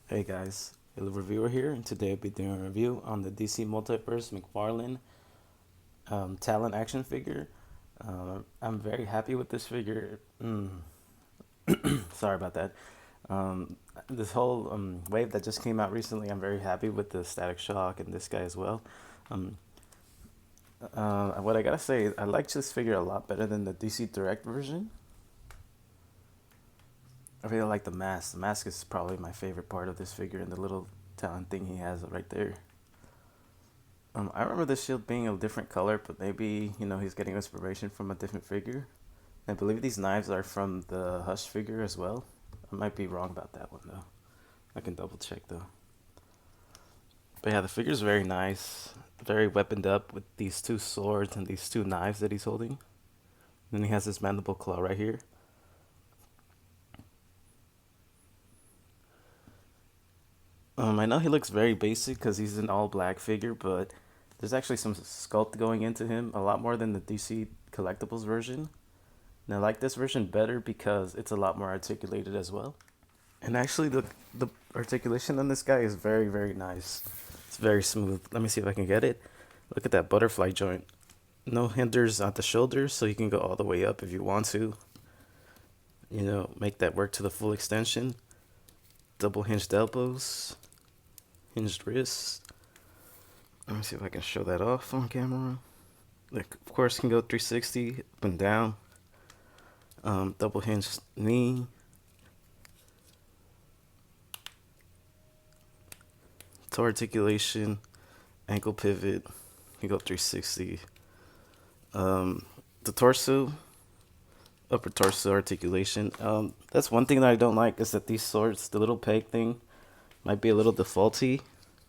Hey guys, Illu Reviewer here, and today I'll be doing a review on the DC Multiverse McFarlane Talon action figure. I'm very happy with this figure. Sorry about that. Um, this whole wave that just came out recently, I'm very happy with the Static Shock and this guy as well. Um, what I gotta say, I like this figure a lot better than the DC Direct version. I really like the mask. The mask is probably my favorite part of this figure, and the little Talon thing he has right there. I remember the shield being a different color, but maybe, he's getting inspiration from a different figure. I believe these knives are from the Hush figure as well. I might be wrong about that one though. I can double check though. But yeah, the figure's very nice. Very weaponed up with these two swords and these two knives that he's holding. And then he has this mandible claw right here. I know he looks very basic because he's an all black figure, but there's actually some sculpt going into him, a lot more than the DC collectibles version. And I like this version better because it's a lot more articulated as well. And actually, the articulation on this guy is very, very nice. It's very smooth. Let me see if I can get it. Look at that butterfly joint. No hinders at the shoulders, so you can go all the way up if you want to. Make that work to the full extension. Double hinged elbows, hinged wrists. Let me see if I can show that off on camera. Like, of course, can go 360 up and down. Double hinged knee. Toe articulation, ankle pivot. You go 360. The torso, upper torso articulation. That's one thing that I don't like is that these swords, the little peg thing, might be a little defaulty,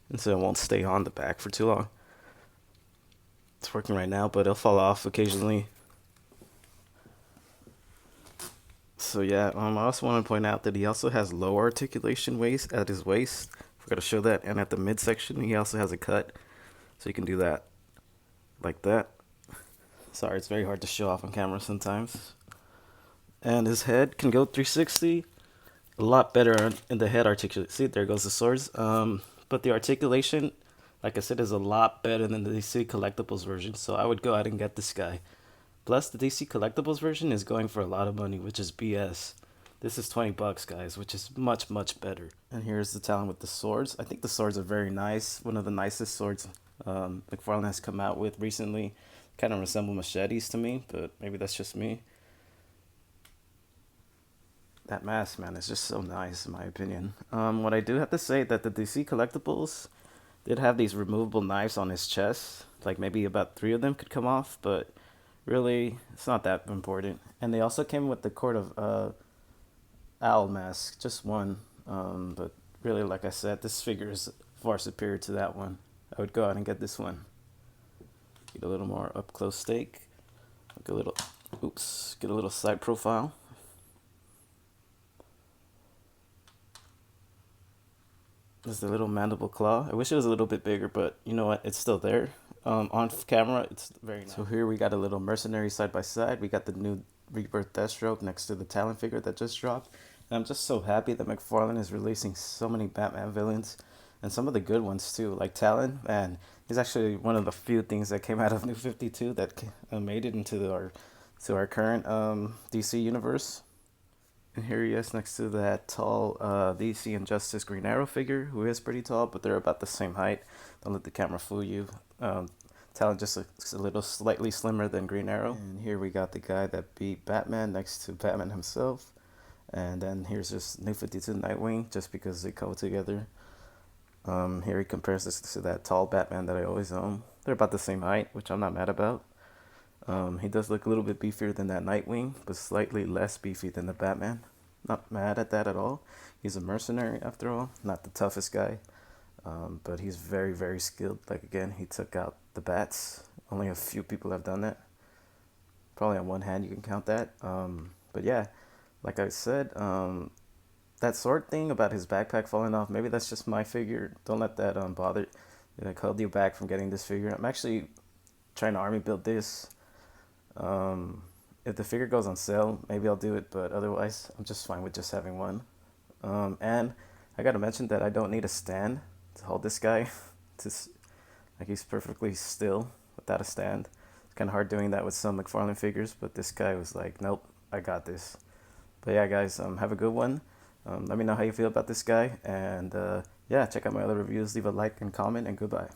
and so it won't stay on the back for too long. It's working right now, but it'll fall off occasionally. So yeah, I also want to point out that he also has low articulation waist at his waist. Forgot to show that, and at the midsection he also has a cut, so you can do that like that. Sorry, it's very hard to show off on camera sometimes. And his head can go 360, a lot better in the head articulation. See, there goes the swords. But the articulation, like I said, is a lot better than the DC Collectibles version, so I would go ahead and get this guy. Plus, the DC Collectibles version is going for a lot of money, which is BS. This is 20 bucks, guys, which is much, much better. And here's the Talon with the swords. I think the swords are very nice. One of the nicest swords McFarlane has come out with recently. Kind of resemble machetes to me, but maybe that's just me. That mask, man, is just so nice in my opinion. What I do have to say that the DC collectibles did have these removable knives on his chest. Like maybe about 3 of them could come off, but really, it's not that important. And they also came with the Court of Owl mask, just one. But really, like I said, this figure is far superior to that one. I would go out and get this one. Get a little more up close stake. Get a little, get a little side profile. There's the little mandible claw. I wish it was a little bit bigger, but you know what? It's still there. On camera, it's very nice. So here we got a little mercenary side by side. We got the new Rebirth Deathstroke next to the Talon figure that just dropped. And I'm just so happy that McFarlane is releasing so many Batman villains. And some of the good ones too, like Talon. And he's actually one of the few things that came out of New 52 that made it into our current DC universe. And here he is next to that tall DC Injustice Green Arrow figure, who is pretty tall, but they're about the same height. Don't let the camera fool you. Talon just looks a little slightly slimmer than Green Arrow. And here we got the guy that beat Batman next to Batman himself. And then here's just New 52 Nightwing, just because they go together. Here he compares this to that tall Batman that I always own. They're about the same height, which I'm not mad about. He does look a little bit beefier than that Nightwing, but slightly less beefy than the Batman. Not mad at that at all. He's a mercenary after all, not the toughest guy, but he's very, very skilled. Like again, he took out the bats. Only a few people have done that. Probably on one hand you can count that. But yeah, like I said, that sword thing about his backpack falling off, maybe that's just my figure. Don't let that bother, like, hold you back from getting this figure. I'm actually trying to army build this. If the figure goes on sale, maybe I'll do it, but otherwise, I'm just fine with just having one. And I gotta mention that I don't need a stand to hold this guy. Like he's perfectly still without a stand. It's kind of hard doing that with some McFarlane figures, but this guy was like, nope, I got this. But yeah, guys, have a good one. Let me know how you feel about this guy, and yeah, check out my other reviews. Leave a like and comment, and goodbye.